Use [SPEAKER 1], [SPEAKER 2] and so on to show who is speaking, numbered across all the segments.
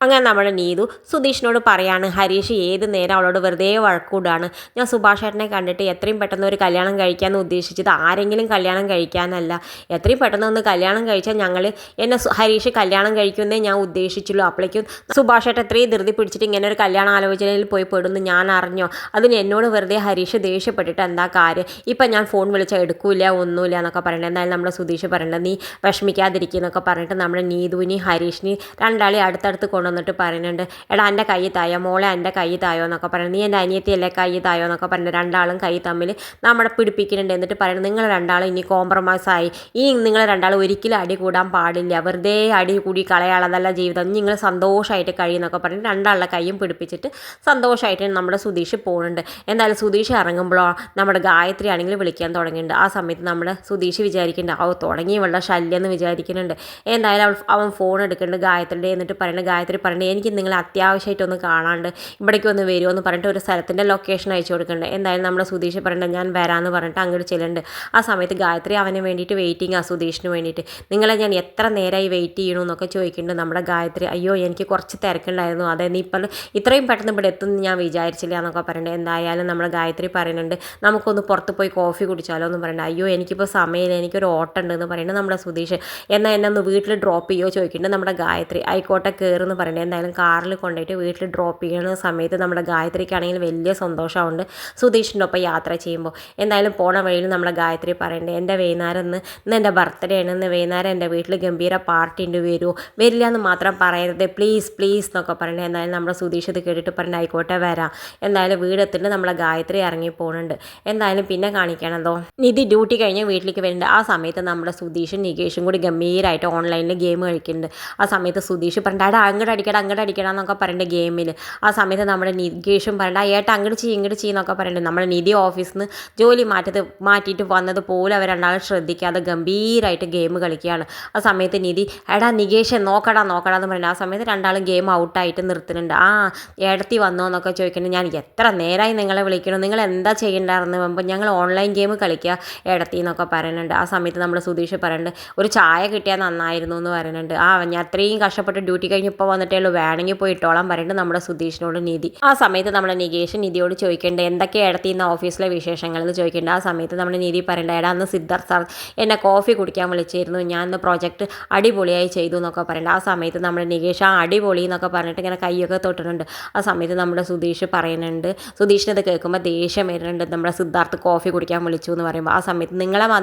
[SPEAKER 1] അങ്ങനെ നമ്മുടെ നീതു സുധീഷിനോട് പറയാണ് ഹരീഷ് ഏത് നേരം അവളോട് വെറുതെ വഴക്കൂടാണ്. ഞാൻ സുഭാഷ് ഏട്ടനെ കണ്ടിട്ട് എത്രയും പെട്ടെന്ന് ഒരു കല്യാണം കഴിക്കാമെന്ന് ഉദ്ദേശിച്ചത് ആരെങ്കിലും കല്യാണം കഴിക്കാനല്ല. എത്രയും പെട്ടെന്ന് ഒന്ന് കല്യാണം കഴിച്ചാൽ എന്നെ ഹരീഷ് കല്യാണം കഴിക്കുമെന്നേ ഞാൻ ഉദ്ദേശിച്ചുള്ളൂ. അപ്പോഴേക്കും സുഭാഷ് ഏട്ടൻ എത്രയും ധൃതി പിടിച്ചിട്ട് ഇങ്ങനെ ഒരു കല്യാണ ആലോചനയിൽ പോയി പെടുന്നു ഞാൻ അറിഞ്ഞോ. അതിന് എന്നോട് വെറുതെ ഹരീഷ് ദേഷ്യപ്പെട്ടിട്ട് എന്താ കാര്യം. ഇപ്പം ഞാൻ ഫോൺ വിളിച്ചാൽ എടുക്കൂല ഒന്നുമില്ല എന്നൊക്കെ പറയണത്. എന്തായാലും നമ്മുടെ സുധീഷ് പറയണ്ടത് നീ വിഷമിക്കാതിരിക്കുന്നൊക്കെ പറഞ്ഞിട്ട് നമ്മുടെ നീതുവിനെയും ഹരീഷിനെയും രണ്ടാളെ അടുത്തടുത്ത് കൊണ്ടുവന്നിട്ട് പറയുന്നുണ്ട്. എടാ എൻ്റെ കൈ തായോ മോളെ, എൻ്റെ കൈ തായോ എന്നൊക്കെ പറയുന്നത്. നീ എൻ്റെ അനിയത്തിയല്ലേ കൈ തായോ എന്നൊക്കെ പറഞ്ഞിട്ട് രണ്ടാളും കൈ തമ്മിൽ നമ്മളെ പിടിപ്പിക്കുന്നുണ്ട്. എന്നിട്ട് പറയുന്നത് നിങ്ങൾ രണ്ടാളും ഇനി കോംപ്രമൈസായി. നിങ്ങൾ രണ്ടാളും ഒരിക്കലും അടി കൂടാൻ പാടില്ല. വെറുതെ അടി കൂടി കളയാളതല്ല ജീവിതം. നിങ്ങൾ സന്തോഷമായിട്ട് കഴിയുന്നൊക്കെ പറഞ്ഞിട്ട് രണ്ടാളുടെ കൈയും പിടിപ്പിച്ചിട്ട് സന്തോഷമായിട്ട് നമ്മുടെ സുധീഷ് പോകുന്നുണ്ട്. എന്തായാലും സുധീഷ് ഇറങ്ങുമ്പോഴോ നമ്മുടെ ഗായത്രി ആണെങ്കിൽ വിളിക്കാൻ തുടങ്ങിയിട്ടുണ്ട്. ആ സമയത്ത് നമ്മുടെ സുധീഷ് വിചാരിക്കുന്നുണ്ട് തുടങ്ങി ഇവളുടെ ശല്യം എന്ന് വിചാരിക്കുന്നുണ്ട്. എന്തായാലും അവൻ ഫോൺ എടുക്കുന്നുണ്ട് ഗായത്രിയുടെ. എന്നിട്ട് പറയുന്നത് ഗായത്രി പറഞ്ഞിട്ട് എനിക്ക് നിങ്ങൾ അത്യാവശ്യമായിട്ടൊന്ന് കാണാണ്ട് ഇവിടേക്ക് ഒന്ന് വരുമോ എന്ന് പറഞ്ഞിട്ട് ഒരു സ്ഥലത്തിൻ്റെ ലൊക്കേഷൻ അയച്ചു കൊടുക്കുന്നുണ്ട്. എന്തായാലും നമ്മുടെ സുധീഷ് പറഞ്ഞിട്ട് ഞാൻ വരാമെന്ന് പറഞ്ഞിട്ട് അങ്ങോട്ട് ചെല്ലുന്നുണ്ട്. ആ സമയത്ത് ഗായത്രി അവന് വേണ്ടിയിട്ട് വെയിറ്റിംഗ് ആ സുധീഷിന് വേണ്ടിയിട്ട്. നിങ്ങളെ ഞാൻ എത്ര നേരമായി വെയിറ്റ് ചെയ്യണമെന്നൊക്കെ ചോദിക്കുന്നുണ്ട് നമ്മുടെ ഗായത്രി. അയ്യോ എനിക്ക് കുറച്ച് തിരക്കുണ്ടായിരുന്നു, അതെ നീ ഇപ്പോൾ ഇത്രയും പെട്ടെന്ന് ഇവിടെ എത്തുമെന്ന് ഞാൻ വിചാരിച്ചില്ല എന്നൊക്കെ പറയുന്നുണ്ട്. എന്തായാലും നമ്മുടെ ഗായത്രി പറയുന്നുണ്ട് നമുക്കൊന്ന് പുറത്ത് പോയി കോഫി കുടിച്ചാലോ എന്ന് പറയുന്നുണ്ട്. അയ്യോ എനിക്കിപ്പോൾ സമയമില്ല, എനിക്കൊരു ഓട്ടം ഉണ്ടെന്ന് പറയുന്നത് നമ്മുടെ സുധീഷ്. എന്നാൽ എന്നെ ഒന്ന് വീട്ടിൽ ഡ്രോപ്പ് ചെയ്യുമോ ചോദിക്കുന്നുണ്ട് നമ്മുടെ ഗായത്രി. ആയിക്കോട്ടെ കയറുമെന്ന് പറയുന്നത്. എന്തായാലും കാറിൽ കൊണ്ടുപോയിട്ട് വീട്ടിൽ ഡ്രോപ്പ് ചെയ്യുന്ന സമയത്ത് നമ്മുടെ ഗായത്രിക്കാണെങ്കിൽ വലിയ സന്തോഷമുണ്ട് സുധീഷിൻ്റെ ഒപ്പം യാത്ര ചെയ്യുമ്പോൾ. എന്തായാലും പോണ വഴിയിൽ നമ്മുടെ ഗായത്രി പറയണ്ടേ എൻ്റെ വൈകുന്നേരം ഇന്ന് എൻ്റെ ബർത്ത്ഡേ ആണ്, ഇന്ന് വൈകുന്നേരം എൻ്റെ വീട്ടിൽ ഗംഭീര പാർട്ടി ഉണ്ട്, വരുമോ വരില്ല എന്ന് മാത്രം പറയരുത് പ്ലീസ് പ്ലീസ് എന്നൊക്കെ പറയണ്ടേ. എന്തായാലും നമ്മുടെ സുധീഷ് ഇത് കേട്ടിട്ട് പറഞ്ഞിട്ട് ആയിക്കോട്ടെ വരാം. എന്തായാലും വീടെത്തിട്ട് നമ്മളെ ഗായത്രി ഇറങ്ങി പോകുന്നുണ്ട്. എന്തായാലും പിന്നെ കാണിക്കണതോ നിധി ഡ്യൂട്ടി കഴിഞ്ഞ് വീട്ടിലേക്ക് വരുന്നുണ്ട്. ആ സമയത്ത് നമ്മുടെ സുധീഷും നികേഷും കൂടി ഗംഭീരമായിട്ട് ഓൺലൈനിൽ ഗെയിം കളിക്കുന്നുണ്ട്. ആ സമയത്ത് സുധീഷ് പറഞ്ഞിട്ട് അങ്ങോട്ട് അടിക്കണം എന്നൊക്കെ പറയേണ്ട ഗെയിമിൽ. ആ സമയത്ത് നമ്മുടെ നികേഷും പറയണ്ട ഏട്ടാ അങ്ങോട്ട് ചെയ്യുന്നൊക്കെ പറയണ്ടേ. നമ്മുടെ നിധി ഓഫീസിൽ നിന്ന് ജോലി മാറ്റിയിട്ട് വന്നതുപോലെ അവർ രണ്ടാളും ശ്രദ്ധിക്കാതെ ഗംഭീരമായിട്ട് ഗെയിം കളിക്കുകയാണ്. ആ സമയത്ത് നിധി എടാ നികേഷ് നോക്കടാ എന്ന് പറയുന്നത്. ആ സമയത്ത് രണ്ടാളും ഗെയിം ഔട്ടായിട്ട് നിർത്തുന്നുണ്ട്. ഏടത്തി വന്നോ എന്നൊക്കെ ചോദിക്കുന്നത്. ഞാൻ എത്ര നേരമായി നിങ്ങളെ വിളിക്കണം, നിങ്ങൾ എന്താ ചെയ്യേണ്ടായിരുന്നു പറയുമ്പോൾ ഞങ്ങൾ ഓൺലൈൻ ഗെയിം കളിക്കുക ഏടത്തി എന്നൊക്കെ പറയുന്നുണ്ട്. ആ സമയത്ത് നമ്മൾ സുധീഷ് പറയുന്നുണ്ട് ഒരു ചായ കിട്ടിയാൽ നന്നായിരുന്നു എന്ന് പറയുന്നുണ്ട്. ഞാൻ അത്രയും കഷ്ടപ്പെട്ട് ഡ്യൂട്ടി കഴിഞ്ഞ് ഇപ്പോൾ വന്നിട്ടേ ഉള്ളൂ, വേണമെങ്കിൽ പോയി ഇട്ടോളാൻ പറയുന്നുണ്ട് നമ്മുടെ സുധീഷിനോട് നിധി. ആ സമയത്ത് നമ്മുടെ നികേഷ് നിധിയോട് ചോദിക്കേണ്ടത് എന്തൊക്കെ എടുത്തിരുന്ന ഓഫീസിലെ വിശേഷങ്ങൾ എന്ന് ചോദിക്കേണ്ടത്. ആ സമയത്ത് നമ്മുടെ നിധി പറയേണ്ട എടാ അന്ന് സിദ്ധാർത്ഥ് സാർ എന്നെ കോഫി കുടിക്കാൻ വിളിച്ചിരുന്നു, ഞാൻ ഇന്ന് പ്രോജക്റ്റ് അടിപൊളിയായി ചെയ്തു എന്നൊക്കെ പറയേണ്ടത്. ആ സമയത്ത് നമ്മുടെ നികേഷ് അടിപൊളി എന്നൊക്കെ പറഞ്ഞിട്ട് ഇങ്ങനെ കൈയൊക്കെ തൊട്ടിട്ടുണ്ട്. ആ സമയത്ത് നമ്മുടെ സുധീഷ് പറയുന്നുണ്ട്. സുധീഷിനത് കേൾക്കുമ്പോൾ ദേഷ്യം വരുന്നുണ്ട്. നമ്മുടെ സിദ്ധാർത്ഥ് കോഫി കുടിക്കാൻ വിളിച്ചു എന്ന് പറയുമ്പോൾ. ആ സമയത്ത്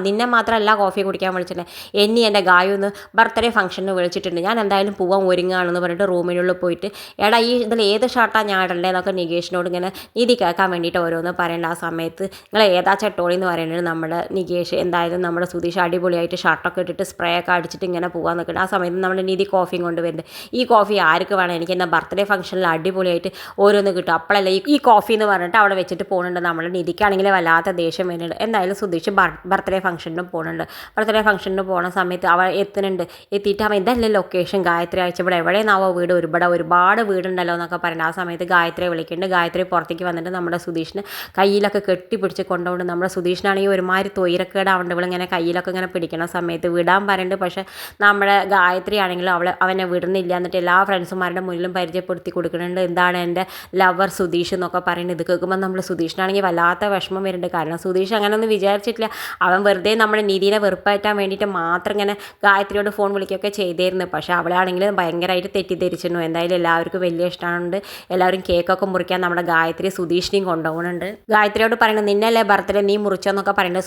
[SPEAKER 1] നിന്നെ മാത്രമല്ല കോഫി കുടിക്കാൻ വിളിച്ചിട്ട് എന്നെ എൻ്റെ ഗായുന്ന് ബർത്ത്ഡേ ഫംഗ്ഷന് വിളിച്ചിട്ടുണ്ട്, ഞാൻ എന്തായാലും പോവാൻ ഒരുങ്ങാണെന്ന് പറഞ്ഞിട്ട് റൂമിനുള്ളിൽ പോയിട്ട് എടാ ഇതിൽ ഏത് ഷർട്ടാണ് ഞാൻ ഇടേണ്ടതെന്നൊക്കെ നികേഷിനോട് ഇങ്ങനെ നീതി കേൾക്കാൻ വേണ്ടിയിട്ട് ഓരോന്ന് പറയേണ്ട. ആ സമയത്ത് നിങ്ങൾ ഏതാ ചട്ടോളി എന്ന് പറയുന്നത് നമ്മുടെ നികേഷ്. എന്തായാലും നമ്മുടെ സുധീഷ് അടിപൊളിയായിട്ട് ഷർട്ടൊക്കെ ഇട്ടിട്ട് സ്പ്രേ ഒക്കെ അടിച്ചിട്ട് ഇങ്ങനെ പോകാൻ നിൽക്കുന്നുണ്ട്. ആ സമയത്ത് നമ്മുടെ നീതി കോഫിയും കൊണ്ടുവരുന്നുണ്ട്. ഈ കോഫി ആർക്ക് വേണം, എനിക്ക് എൻ്റെ ബർത്ത്ഡേ ഫംഗ്ഷനിൽ അടിപൊളിയായിട്ട് ഓരോന്ന് കിട്ടും, അപ്പോഴല്ലേ ഈ കോഫി എന്ന് പറഞ്ഞിട്ട് അവിടെ വെച്ചിട്ട് പോകുന്നുണ്ട്. നമ്മുടെ നിധിക്കാണെങ്കിൽ വല്ലാത്ത ദേഷ്യം വരുന്നുണ്ട്. എന്തായാലും സുധീഷ് ബർത്ത്ഡേ ഫംഗ്ഷനും പോകുന്നുണ്ട്. ബർത്ത്ഡേ ഫംഗ്ഷന് പോകുന്ന സമയത്ത് അവൾ എത്തിയിട്ട് അവൻ ഇതല്ലേ ലൊക്കേഷൻ ഗായത്രി അയച്ചു ഇവിടെ എവിടെയെന്നാവോ വീട് ഒരുപാട് വീടുണ്ടല്ലോ എന്നൊക്കെ പറയുന്നത്. ആ സമയത്ത് ഗായത്രിയെ വിളിക്കുന്നുണ്ട്. ഗായത്രി പുറത്തേക്ക് വന്നിട്ട് നമ്മുടെ സുധീഷിന് കയ്യിലൊക്കെ കെട്ടിപ്പിടിച്ച് കൊണ്ടുപോകുന്നുണ്ട്. നമ്മുടെ സുധീഷിനാണെങ്കിൽ ഒരുമാതിരി തൊയിരക്കേടാവുണ്ട്. ഇവളിങ്ങനെ കയ്യിലൊക്കെ ഇങ്ങനെ പിടിക്കുന്ന സമയത്ത് വിടാൻ പറയുന്നുണ്ട്. പക്ഷേ നമ്മുടെ ഗായത്രി ആണെങ്കിലും അവനെ വിടുന്നില്ല. എന്നിട്ട് എല്ലാ ഫ്രണ്ട്സുമാരുടെ മുന്നിലും പരിചയപ്പെടുത്തി കൊടുക്കുന്നുണ്ട്. എന്താണ് എൻ്റെ ലവർ സുധീഷ് എന്നൊക്കെ പറയുന്നത്. ഇത് കേൾക്കുമ്പോൾ നമ്മൾ സുധീഷിനാണെങ്കിൽ വല്ലാത്ത വിഷമം വരുന്നുണ്ട്. കാരണം സുധീഷ് അങ്ങനെയൊന്നും വിചാരിച്ചിട്ടില്ല. അവൻ വെറുതെ നമ്മുടെ നിധിയെ വെറുപ്പേറ്റാൻ വേണ്ടിയിട്ട് മാത്രം ഇങ്ങനെ ഗായത്രിയോട് ഫോൺ വിളിക്കുകയൊക്കെ ചെയ്തിരുന്നു. പക്ഷേ അവളാണെങ്കിൽ ഭയങ്കരമായിട്ട് തെറ്റിദ്ധരിച്ചിരുന്നു. എന്തായാലും എല്ലാവർക്കും വലിയ ഇഷ്ടമാണുണ്ട്. എല്ലാവരും കേക്കൊക്കെ മുറിക്കാൻ നമ്മുടെ ഗായത്രി സുധീഷിനെയും കൊണ്ടുപോകുന്നുണ്ട്. ഗായത്രിയോട് പറയുന്നത് നിന്നല്ലേ ബർത്ത്ഡേ നീ മുറിച്ചോന്നൊക്കെ പറയുന്നത്.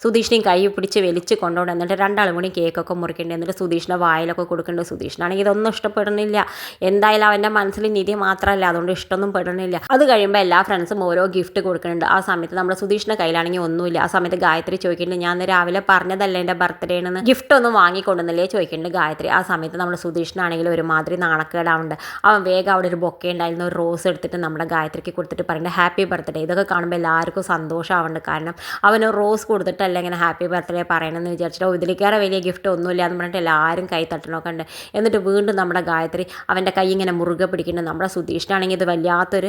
[SPEAKER 1] സുധീഷിനെയും കൈ പിടിച്ച് വലിച്ച് കൊണ്ടുപോകണം. എന്നിട്ട് രണ്ടാളും കൂടി കേക്കൊക്കെ മുറിക്കേണ്ടത്. എന്നിട്ട് സുധീഷിൻ്റെ വായിലൊക്കെ കൊടുക്കേണ്ടത്. സുധീഷിനാണെങ്കിൽ ഇതൊന്നും ഇഷ്ടപ്പെടുന്നില്ല. എന്തായാലും അവൻ്റെ മനസ്സിൽ നിധി മാത്രമല്ല, അതുകൊണ്ട് ഇഷ്ടമൊന്നും പെടുന്നില്ല. അത് കഴിയുമ്പോൾ എല്ലാ ഫ്രണ്ട്സും ഓരോ ഗിഫ്റ്റ് കൊടുക്കുന്നുണ്ട്. ആ സമയത്ത് നമ്മുടെ സുധീഷിൻ്റെ കയ്യിലാണെങ്കിൽ ഒന്നുമില്ല. ആ സമയത്ത് ഗായത്രി ചോദിക്കുന്നുണ്ട് ഞാൻ രാവിലെ പറഞ്ഞതല്ലേ എൻ്റെ ബർത്ത്ഡേ ആണെന്ന്, ഗിഫ്റ്റ് ഒന്നും വാങ്ങിക്കൊണ്ടുവന്നില്ലേ ചോദിക്കുന്നുണ്ട് ഗായത്രി. ആ സമയത്ത് നമ്മുടെ സുധീഷിനാണെങ്കിൽ ഒരുമാതിരി നാണക്കേടാവുണ്ട്. അവൻ വേഗം അവിടെ ഒരു ബൊക്കെ ഉണ്ടായിരുന്ന ഒരു റോസ് എടുത്തിട്ട് നമ്മുടെ ഗായത്രിക്ക് കൊടുത്തിട്ട് പറയുന്നത് ഹാപ്പി ബർത്ത്ഡേ. ഇതൊക്കെ കാണുമ്പോൾ എല്ലാവർക്കും സന്തോഷമാവുന്നുണ്ട്. കാരണം അവന് റോസ് കൊടുത്തിട്ടല്ല ഇങ്ങനെ ഹാപ്പി ബർത്ത്ഡേ പറയണമെന്ന് വിചാരിച്ചിട്ട് ഇതിലേക്കേറെ വലിയ ഗിഫ്റ്റ് ഒന്നുമില്ല എന്ന് പറഞ്ഞിട്ട് എല്ലാവരും കൈ തട്ടണമൊക്കെ ഉണ്ട്. എന്നിട്ട് വീണ്ടും നമ്മുടെ ഗായത്രി അവൻ്റെ കൈ ഇങ്ങനെ മുറുകെ പിടിക്കുന്നുണ്ട്. നമ്മുടെ സുധീഷിനാണെങ്കിൽ ഇത് വല്ലാത്തൊരു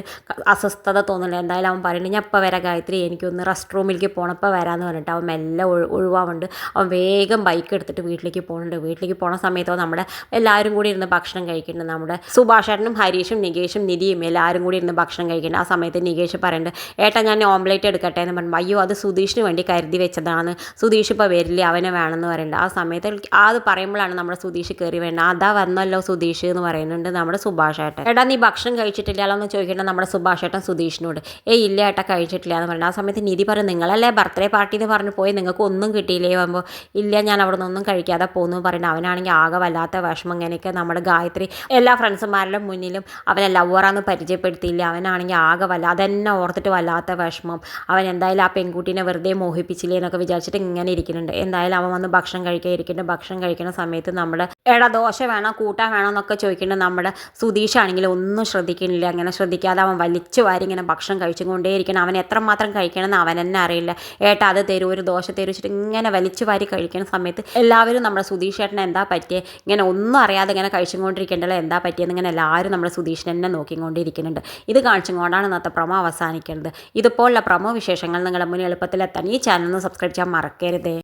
[SPEAKER 1] അസ്വസ്ഥത തോന്നുന്നില്ല. എന്തായാലും അവൻ പറയുന്നത് ഞാൻ ഇപ്പോൾ വരാം ഗായത്രി, എനിക്കൊന്ന് റെസ്റ്റ് റൂമിലേക്ക് പോകണപ്പോൾ വരാമെന്ന് പറഞ്ഞിട്ട് അവൻ മെല്ലെ ഒഴിവാവുന്നുണ്ട്. അവൻ വേഗം ബൈക്ക് എടുത്തിട്ട് വീട്ടിലേക്ക് പോകുന്നുണ്ട്. വീട്ടിലേക്ക് പോണ സമയത്തോ നമ്മുടെ എല്ലാവരും കൂടി ഇരുന്ന് ഭക്ഷണം കഴിക്കും. കഴിക്കുന്നുണ്ട്. നമ്മുടെ സുഭാഷേട്ടനും ഹരീഷും നികേഷും നിധിയും എല്ലാവരും കൂടി ഇരുന്ന് ഭക്ഷണം കഴിക്കുന്നുണ്ട്. ആ സമയത്ത് നികേഷ് പറയുന്നുണ്ട്, ഏട്ടാ ഞാൻ ഓംലേറ്റ് എടുക്കട്ടെ എന്ന് പറഞ്ഞു. അയ്യോ അത് സുധീഷിന് വേണ്ടി കരുതി വെച്ചതാണ്, സുധീഷ് ഇപ്പോൾ വരില്ല, അവനെ വേണമെന്ന് പറയുന്നുണ്ട്. ആ സമയത്ത് അത് പറയുമ്പോഴാണ് നമ്മുടെ സുധീഷ് കയറി വേണ്ടത്. അതാ വന്നല്ലോ സുധീഷ് എന്ന് പറയുന്നുണ്ട് നമ്മുടെ സുഭാഷേട്ടൻ. ഏട്ടാ നീ ഭക്ഷണം കഴിച്ചിട്ടില്ലല്ലോ എന്ന് ചോദിക്കേണ്ട നമ്മുടെ സുഭാഷേട്ടൻ സുധീഷിനോട്. ഇല്ല ഏട്ടാ കഴിച്ചിട്ടില്ല എന്ന് പറയുന്നത്. ആ സമയത്ത് നിധി പറയും, നിങ്ങളല്ലേ ബർത്ത്ഡേ പാർട്ടി എന്ന് പറഞ്ഞ് പോയി, നിങ്ങൾക്ക് ഒന്നും കിട്ടിയില്ലേ ആകുമ്പോൾ, ഇല്ല ഞാൻ അവിടെ നിന്നൊന്നും കഴിക്കാതെ പോകുന്നു പറയുന്നത്. അവനാണെങ്കിൽ ആകെ വല്ലാത്ത വിഷമം. ഇങ്ങനെയൊക്കെ നമ്മുടെ ഗായത്രി എല്ലാ ഫ്രണ്ട്സുമാരുടെ മുന്നിലും അവനെ ലവറാന്ന് പരിചയപ്പെടുത്തിയില്ല. അവനാണെങ്കിൽ ആകെ അതെന്നെ ഓർത്തിട്ട് വല്ലാത്ത വിഷമം. അവൻ എന്തായാലും ആ പെൺകുട്ടീനെ വെറുതെ മോഹിപ്പിച്ചില്ലേ എന്നൊക്കെ വിചാരിച്ചിട്ട് ഇങ്ങനെ ഇരിക്കുന്നുണ്ട്. എന്തായാലും അവൻ വന്ന് ഭക്ഷണം കഴിക്കാൻ ഇരിക്കുന്നുണ്ട്. ഭക്ഷണം കഴിക്കുന്ന സമയത്ത് നമ്മുടെ ദോശ വേണോ കൂട്ടാൻ വേണോ എന്നൊക്കെ ചോദിക്കുന്നുണ്ട്. നമ്മുടെ സുധീഷാണെങ്കിൽ ഒന്നും ശ്രദ്ധിക്കുന്നില്ല. അങ്ങനെ ശ്രദ്ധിക്കാതെ അവൻ വലിച്ചു വാരി ഇങ്ങനെ ഭക്ഷണം കഴിച്ചുകൊണ്ടേയിരിക്കണം. അവൻ എത്രമാത്രം കഴിക്കണമെന്ന് അവൻ തന്നെ അറിയില്ല. ഏട്ടാ അത് തരൂ, ഒരു ദോശ തരൂ വെച്ചിട്ട് ഇങ്ങനെ വലിച്ചു വാരി കഴിക്കുന്ന സമയത്ത് എല്ലാവരും നമ്മുടെ സുധീഷ് ഏട്ടനെ എന്താ പറ്റിയേ, ഇങ്ങനെ ഒന്നും അറിയാതെ ഇങ്ങനെ കഴിച്ചുകൊണ്ടിരിക്കേണ്ടല്ലോ, എന്താ പറ്റിയെന്ന് ഇങ്ങനെ എല്ലാവരും നമ്മുടെ സുധീഷിനെ തന്നെ നോക്കിക്കൊണ്ടിരിക്കുന്നുണ്ട്. ഇത് കാണിച്ചുകൊണ്ടാണ് ഇന്നത്തെ പ്രൊമോ അവസാനിക്കുന്നത്. ഇതുപോലുള്ള പ്രൊമോ വിശേഷങ്ങൾ നിങ്ങളുടെ മുന്നിൽ എളുപ്പത്തിലെത്താൻ ഈ ചാനൽ ഒന്ന് സബ്സ്ക്രൈബ് ചെയ്യാൻ മറക്കരുതേ.